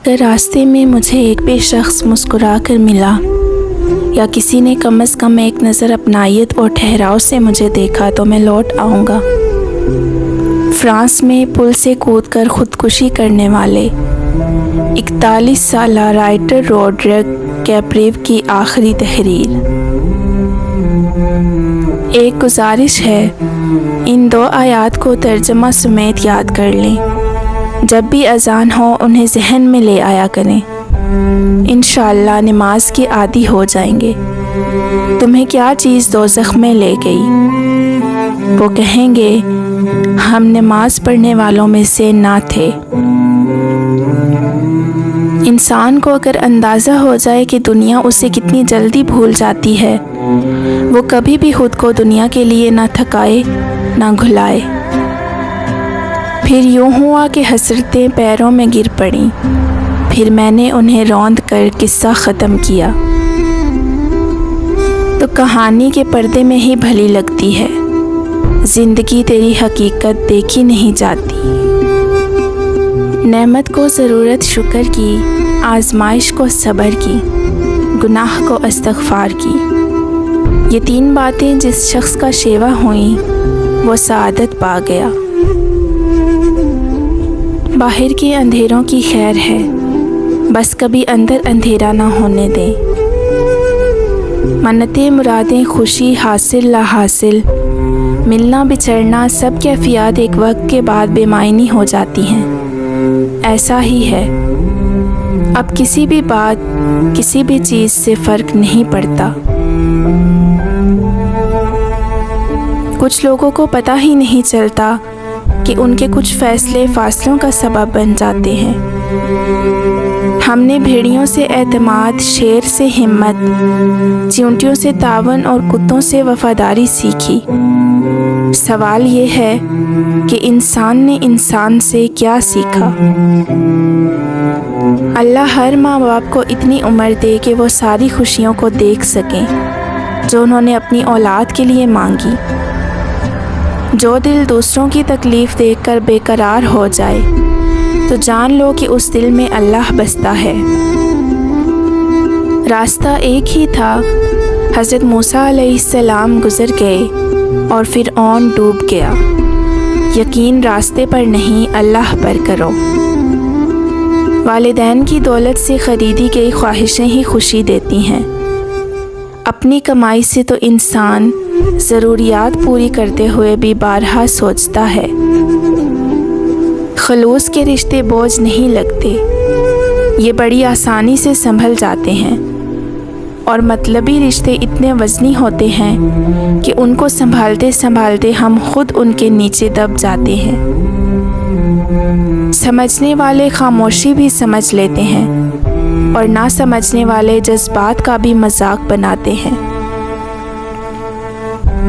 اگر راستے میں مجھے ایک بھی شخص مسکرا کر ملا یا کسی نے کم از کم ایک نظر اپنائیت اور ٹھہراؤ سے مجھے دیکھا تو میں لوٹ آؤں گا۔ فرانس میں پل سے کود کر خودکشی کرنے والے 41 سالہ رائٹر روڈریگ کیپریو کی آخری تحریر۔ ایک گزارش ہے، ان 2 آیات کو ترجمہ سمیت یاد کر لیں، جب بھی اذان ہو انہیں ذہن میں لے آیا کریں، انشاءاللہ نماز کے عادی ہو جائیں گے۔ تمہیں کیا چیز دوزخ میں لے گئی؟ وہ کہیں گے ہم نماز پڑھنے والوں میں سے نہ تھے۔ انسان کو اگر اندازہ ہو جائے کہ دنیا اسے کتنی جلدی بھول جاتی ہے، وہ کبھی بھی خود کو دنیا کے لیے نہ تھکائے نہ گھلائے۔ پھر یوں ہوا کہ حسرتیں پیروں میں گر پڑیں، پھر میں نے انہیں روند کر قصہ ختم کیا۔ تو کہانی کے پردے میں ہی بھلی لگتی ہے، زندگی تیری حقیقت دیکھی نہیں جاتی۔ نعمت کو ضرورت شکر کی، آزمائش کو صبر کی، گناہ کو استغفار کی۔ یہ 3 باتیں جس شخص کا شیوا ہوئیں وہ سعادت پا گیا۔ باہر کے اندھیروں کی خیر ہے، بس کبھی اندر اندھیرا نہ ہونے دیں۔ منتیں مرادیں خوشی حاصل لا حاصل، ملنا بچھڑنا سب کیفیات ایک وقت کے بعد بے معنی ہو جاتی ہیں۔ ایسا ہی ہے، اب کسی بھی بات کسی بھی چیز سے فرق نہیں پڑتا۔ کچھ لوگوں کو پتہ ہی نہیں چلتا کہ ان کے کچھ فیصلے فاصلوں کا سبب بن جاتے ہیں۔ ہم نے بھیڑیوں سے اعتماد، شیر سے ہمت، چیونٹیوں سے تعاون اور کتوں سے وفاداری سیکھی۔ سوال یہ ہے کہ انسان نے انسان سے کیا سیکھا؟ اللہ ہر ماں باپ کو اتنی عمر دے کہ وہ ساری خوشیوں کو دیکھ سکیں جو انہوں نے اپنی اولاد کے لیے مانگی۔ جو دل دوسروں کی تکلیف دیکھ کر بے قرار ہو جائے تو جان لو کہ اس دل میں اللہ بستا ہے۔ راستہ ایک ہی تھا، حضرت موسیٰ علیہ السلام گزر گئے اور فرعون ڈوب گیا۔ یقین راستے پر نہیں اللہ پر کرو۔ والدین کی دولت سے خریدی گئی خواہشیں ہی خوشی دیتی ہیں۔ اپنی کمائی سے تو انسان ضروریات پوری کرتے ہوئے بھی بارہا سوچتا ہے۔ خلوص کے رشتے بوجھ نہیں لگتے، یہ بڑی آسانی سے سنبھل جاتے ہیں، اور مطلبی رشتے اتنے وزنی ہوتے ہیں کہ ان کو سنبھالتے سنبھالتے ہم خود ان کے نیچے دب جاتے ہیں۔ سمجھنے والے خاموشی بھی سمجھ لیتے ہیں اور نہ سمجھنے والے جذبات کا بھی مذاق بناتے ہیں۔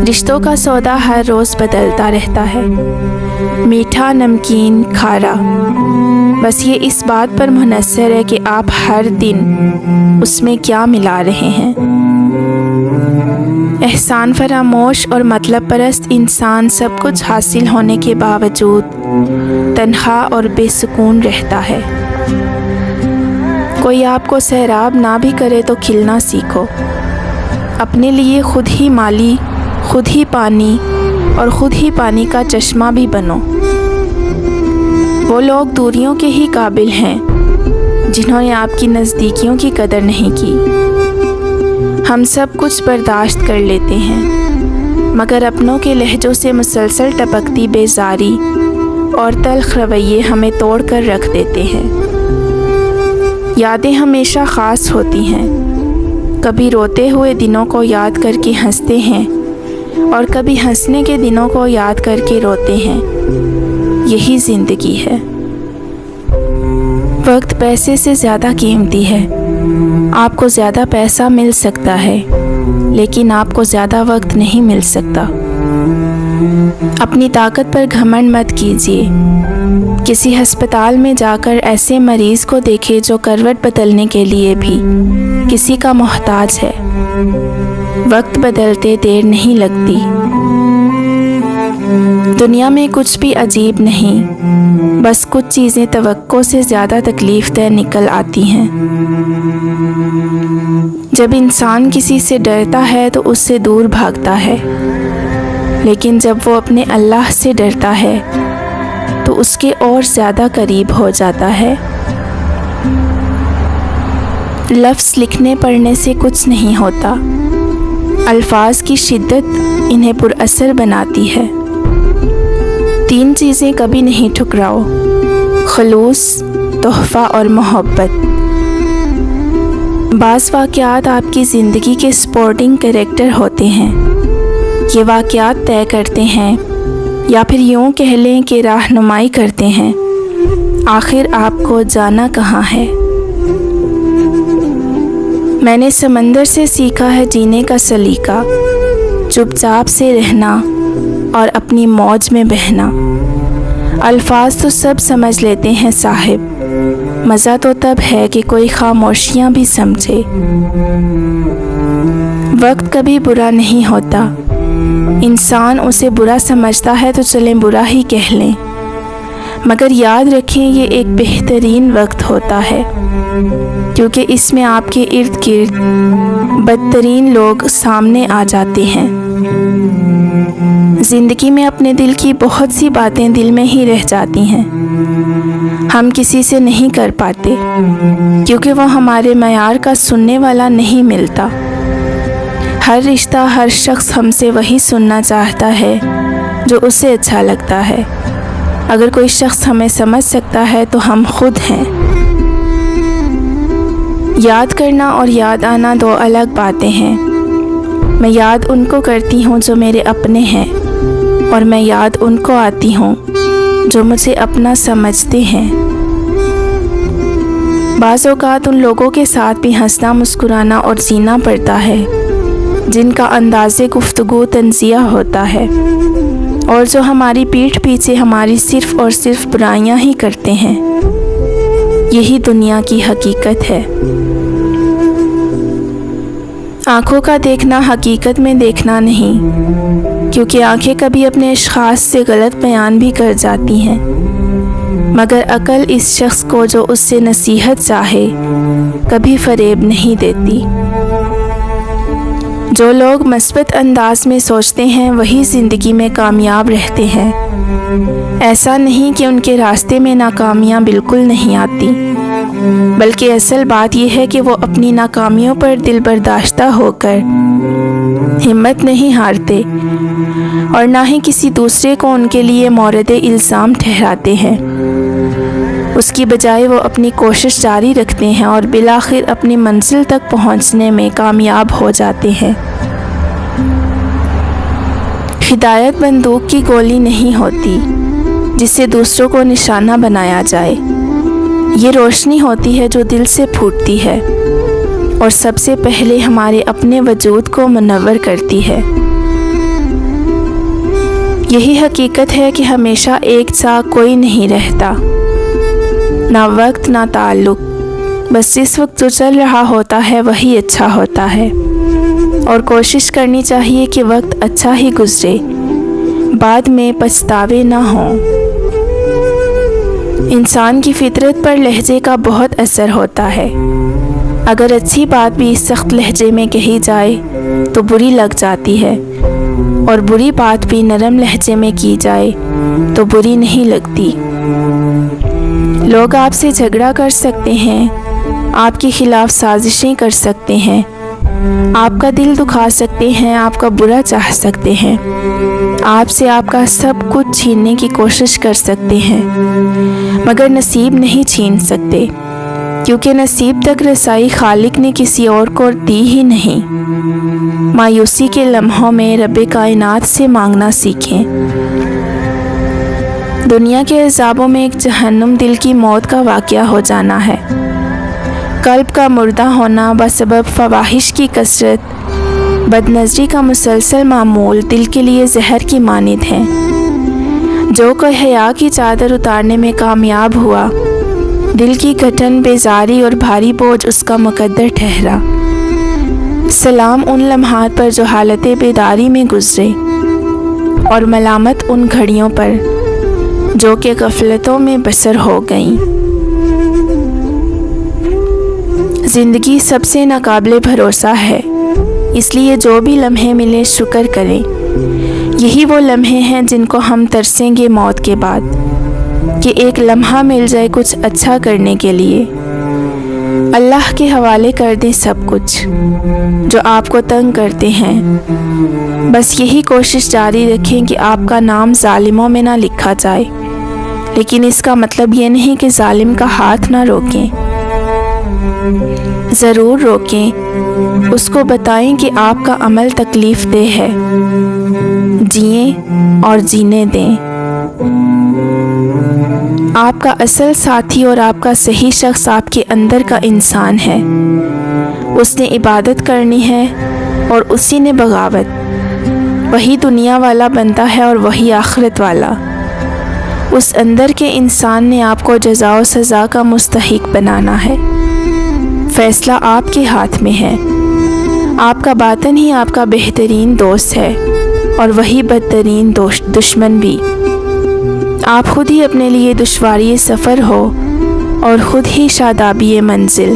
رشتوں کا سودا ہر روز بدلتا رہتا ہے، میٹھا، نمکین، کھارا، بس یہ اس بات پر منحصر ہے کہ آپ ہر دن اس میں کیا ملا رہے ہیں۔ احسان فراموش اور مطلب پرست انسان سب کچھ حاصل ہونے کے باوجود تنہا اور بے سکون رہتا ہے۔ کوئی آپ کو سیراب نہ بھی کرے تو کھلنا سیکھو۔ اپنے لیے خود ہی مالی، خود ہی پانی اور خود ہی پانی کا چشمہ بھی بنو۔ وہ لوگ دوریوں کے ہی قابل ہیں جنہوں نے آپ کی نزدیکیوں کی قدر نہیں کی۔ ہم سب کچھ برداشت کر لیتے ہیں، مگر اپنوں کے لہجوں سے مسلسل ٹپکتی بیزاری اور تلخ رویے ہمیں توڑ کر رکھ دیتے ہیں۔ یادیں ہمیشہ خاص ہوتی ہیں، کبھی روتے ہوئے دنوں کو یاد کر کے ہنستے ہیں اور کبھی ہنسنے کے دنوں کو یاد کر کے روتے ہیں۔ یہی زندگی ہے۔ وقت پیسے سے زیادہ قیمتی ہے۔ آپ کو زیادہ پیسہ مل سکتا ہے، لیکن آپ کو زیادہ وقت نہیں مل سکتا۔ اپنی طاقت پر گھمنڈ مت کیجیے۔ کسی ہسپتال میں جا کر ایسے مریض کو دیکھے جو کروٹ بدلنے کے لیے بھی کسی کا محتاج ہے۔ وقت بدلتے دیر نہیں لگتی۔ دنیا میں کچھ بھی عجیب نہیں، بس کچھ چیزیں توقع سے زیادہ تکلیف دہ نکل آتی ہیں۔ جب انسان کسی سے ڈرتا ہے تو اس سے دور بھاگتا ہے، لیکن جب وہ اپنے اللہ سے ڈرتا ہے تو اس کے اور زیادہ قریب ہو جاتا ہے۔ لفظ لکھنے پڑھنے سے کچھ نہیں ہوتا، الفاظ کی شدت انہیں پر اثر بناتی ہے۔ 3 چیزیں کبھی نہیں ٹھکراؤ: خلوص، تحفہ اور محبت۔ بعض واقعات آپ کی زندگی کے سپورٹنگ کریکٹر ہوتے ہیں۔ یہ واقعات طے کرتے ہیں، یا پھر یوں کہہ لیں کہ رہنمائی کرتے ہیں، آخر آپ کو جانا کہاں ہے۔ میں نے سمندر سے سیکھا ہے جینے کا سلیقہ، چپ چاپ سے رہنا اور اپنی موج میں بہنا۔ الفاظ تو سب سمجھ لیتے ہیں صاحب، مزہ تو تب ہے کہ کوئی خاموشیاں بھی سمجھے۔ وقت کبھی برا نہیں ہوتا، انسان اسے برا سمجھتا ہے تو چلیں برا ہی کہہ لیں، مگر یاد رکھیں یہ ایک بہترین وقت ہوتا ہے، کیونکہ اس میں آپ کے ارد گرد بدترین لوگ سامنے آ جاتے ہیں۔ زندگی میں اپنے دل کی بہت سی باتیں دل میں ہی رہ جاتی ہیں، ہم کسی سے نہیں کر پاتے، کیونکہ وہ ہمارے معیار کا سننے والا نہیں ملتا۔ ہر رشتہ، ہر شخص ہم سے وہی سننا چاہتا ہے جو اسے اچھا لگتا ہے۔ اگر کوئی شخص ہمیں سمجھ سکتا ہے تو ہم خود ہیں۔ یاد کرنا اور یاد آنا 2 الگ باتیں ہیں۔ میں یاد ان کو کرتی ہوں جو میرے اپنے ہیں، اور میں یاد ان کو آتی ہوں جو مجھے اپنا سمجھتے ہیں۔ بعض اوقات ان لوگوں کے ساتھ بھی ہنسنا، مسکرانا اور جینا پڑتا ہے جن کا انداز گفتگو طنزیہ ہوتا ہے، اور جو ہماری پیٹھ پیچھے ہماری صرف اور صرف برائیاں ہی کرتے ہیں۔ یہی دنیا کی حقیقت ہے۔ آنکھوں کا دیکھنا حقیقت میں دیکھنا نہیں، کیونکہ آنکھیں کبھی اپنے اشخاص سے غلط بیان بھی کر جاتی ہیں، مگر عقل اس شخص کو جو اس سے نصیحت چاہے کبھی فریب نہیں دیتی۔ جو لوگ مثبت انداز میں سوچتے ہیں وہی زندگی میں کامیاب رہتے ہیں۔ ایسا نہیں کہ ان کے راستے میں ناکامیاں بالکل نہیں آتی، بلکہ اصل بات یہ ہے کہ وہ اپنی ناکامیوں پر دل برداشتہ ہو کر ہمت نہیں ہارتے، اور نہ ہی کسی دوسرے کو ان کے لیے مورد الزام ٹھہراتے ہیں۔ اس کی بجائے وہ اپنی کوشش جاری رکھتے ہیں اور بالآخر اپنی منزل تک پہنچنے میں کامیاب ہو جاتے ہیں۔ ہدایت بندوق کی گولی نہیں ہوتی جسے دوسروں کو نشانہ بنایا جائے، یہ روشنی ہوتی ہے جو دل سے پھوٹتی ہے اور سب سے پہلے ہمارے اپنے وجود کو منور کرتی ہے۔ یہی حقیقت ہے کہ ہمیشہ ایک سا کوئی نہیں رہتا، نہ وقت نہ تعلق، بس جس وقت جو چل رہا ہوتا ہے وہی اچھا ہوتا ہے، اور کوشش کرنی چاہیے کہ وقت اچھا ہی گزرے، بعد میں پچھتاوے نہ ہوں۔ انسان کی فطرت پر لہجے کا بہت اثر ہوتا ہے۔ اگر اچھی بات بھی سخت لہجے میں کہی جائے تو بری لگ جاتی ہے، اور بری بات بھی نرم لہجے میں کی جائے تو بری نہیں لگتی۔ لوگ آپ سے جھگڑا کر سکتے ہیں، آپ کے خلاف سازشیں کر سکتے ہیں، آپ کا دل دکھا سکتے ہیں، آپ کا برا چاہ سکتے ہیں، آپ سے آپ کا سب کچھ چھیننے کی کوشش کر سکتے ہیں، مگر نصیب نہیں چھین سکتے، کیونکہ نصیب تک رسائی خالق نے کسی اور کو دی ہی نہیں۔ مایوسی کے لمحوں میں رب کائنات سے مانگنا سیکھیں۔ دنیا کے عذابوں میں ایک جہنم دل کی موت کا واقعہ ہو جانا ہے۔ قلب کا مردہ ہونا بسبب فواحش کی کثرت، بد نظری کا مسلسل معمول دل کے لیے زہر کی مانند ہے۔ جو کوئی حیا کی چادر اتارنے میں کامیاب ہوا، دل کی گھٹن، بیزاری اور بھاری بوجھ اس کا مقدر ٹھہرا۔ سلام ان لمحات پر جو حالت بیداری میں گزرے، اور ملامت ان گھڑیوں پر جو کہ غفلتوں میں بسر ہو گئیں۔ زندگی سب سے ناقابل بھروسہ ہے، اس لیے جو بھی لمحے ملے شکر کریں۔ یہی وہ لمحے ہیں جن کو ہم ترسیں گے موت کے بعد، کہ ایک لمحہ مل جائے کچھ اچھا کرنے کے لیے۔ اللہ کے حوالے کر دیں سب کچھ جو آپ کو تنگ کرتے ہیں، بس یہی کوشش جاری رکھیں کہ آپ کا نام ظالموں میں نہ لکھا جائے، لیکن اس کا مطلب یہ نہیں کہ ظالم کا ہاتھ نہ روکیں، ضرور روکیں، اس کو بتائیں کہ آپ کا عمل تکلیف دہ ہے، جئیں اور جینے دیں۔ آپ کا اصل ساتھی اور آپ کا صحیح شخص آپ کے اندر کا انسان ہے، اس نے عبادت کرنی ہے اور اسی نے بغاوت۔ وہی دنیا والا بنتا ہے اور وہی آخرت والا۔ اس اندر کے انسان نے آپ کو جزا و سزا کا مستحق بنانا ہے۔ فیصلہ آپ کے ہاتھ میں ہے۔ آپ کا باطن ہی آپ کا بہترین دوست ہے اور وہی بدترین دشمن بھی۔ آپ خود ہی اپنے لیے دشواری سفر ہو اور خود ہی شادابی منزل۔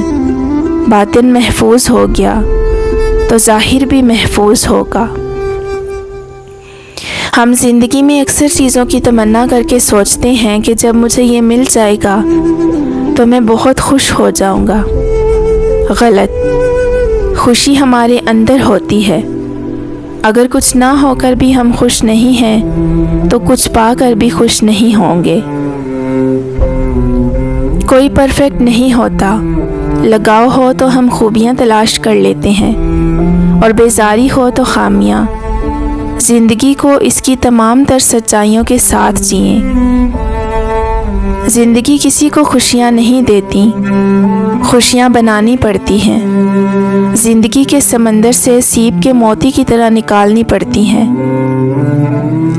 باطن محفوظ ہو گیا تو ظاہر بھی محفوظ ہوگا۔ ہم زندگی میں اکثر چیزوں کی تمنا کر کے سوچتے ہیں کہ جب مجھے یہ مل جائے گا تو میں بہت خوش ہو جاؤں گا۔ غلط۔ خوشی ہمارے اندر ہوتی ہے۔ اگر کچھ نہ ہو کر بھی ہم خوش نہیں ہیں تو کچھ پا کر بھی خوش نہیں ہوں گے۔ کوئی پرفیکٹ نہیں ہوتا۔ لگاؤ ہو تو ہم خوبیاں تلاش کر لیتے ہیں اور بیزاری ہو تو خامیاں۔ زندگی کو اس کی تمام تر سچائیوں کے ساتھ جئیں۔ زندگی کسی کو خوشیاں نہیں دیتی، خوشیاں بنانی پڑتی ہیں۔ زندگی کے سمندر سے سیب کے موتی کی طرح نکالنی پڑتی ہیں۔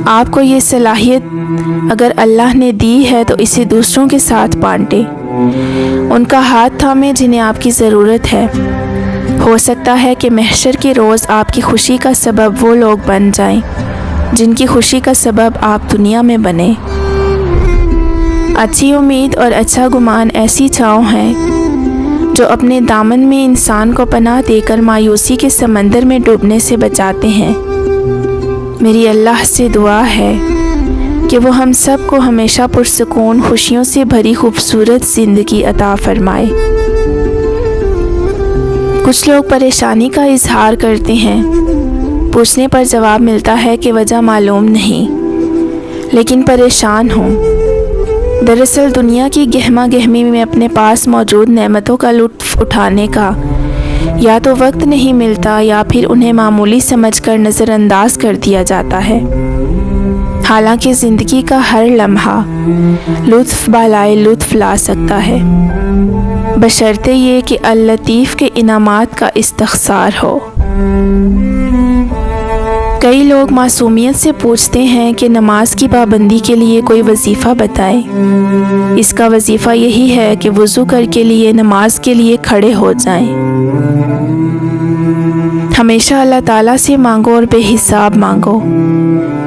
آپ کو یہ صلاحیت اگر اللہ نے دی ہے تو اسے دوسروں کے ساتھ بانٹیں۔ ان کا ہاتھ تھامیں جنہیں آپ کی ضرورت ہے۔ ہو سکتا ہے کہ محشر کے روز آپ کی خوشی کا سبب وہ لوگ بن جائیں جن کی خوشی کا سبب آپ دنیا میں بنیں۔ اچھی امید اور اچھا گمان ایسی چھاؤں ہیں جو اپنے دامن میں انسان کو پناہ دے کر مایوسی کے سمندر میں ڈوبنے سے بچاتے ہیں۔ میری اللہ سے دعا ہے کہ وہ ہم سب کو ہمیشہ پرسکون خوشیوں سے بھری خوبصورت زندگی عطا فرمائے۔ کچھ لوگ پریشانی کا اظہار کرتے ہیں، پوچھنے پر جواب ملتا ہے کہ وجہ معلوم نہیں، لیکن پریشان ہوں۔ دراصل دنیا کی گہما گہمی میں اپنے پاس موجود نعمتوں کا لطف اٹھانے کا یا تو وقت نہیں ملتا یا پھر انہیں معمولی سمجھ کر نظر انداز کر دیا جاتا ہے۔ حالانکہ زندگی کا ہر لمحہ لطف بالائے لطف لا سکتا ہے، بشرطے یہ کہ اللطیف کے انعامات کا استخسار ہو۔ کئی لوگ معصومیت سے پوچھتے ہیں کہ نماز کی پابندی کے لیے کوئی وظیفہ بتائیں۔ اس کا وظیفہ یہی ہے کہ وضو کر کے لیے نماز کے لیے کھڑے ہو جائیں۔ ہمیشہ اللہ تعالیٰ سے مانگو اور بے حساب مانگو،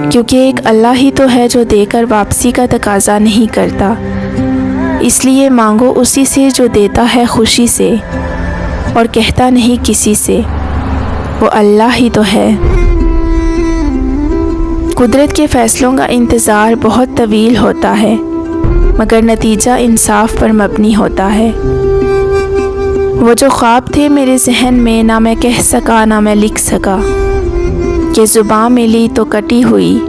کیونکہ ایک اللہ ہی تو ہے جو دے کر واپسی کا تقاضا نہیں کرتا۔ اس لیے مانگو اسی سے جو دیتا ہے خوشی سے اور کہتا نہیں کسی سے، وہ اللہ ہی تو ہے۔ قدرت کے فیصلوں کا انتظار بہت طویل ہوتا ہے، مگر نتیجہ انصاف پر مبنی ہوتا ہے۔ وہ جو خواب تھے میرے ذہن میں، نہ میں کہہ سکا نہ میں لکھ سکا، کہ زباں ملی تو کٹی ہوئی،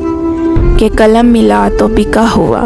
کہ قلم ملا تو بکا ہوا۔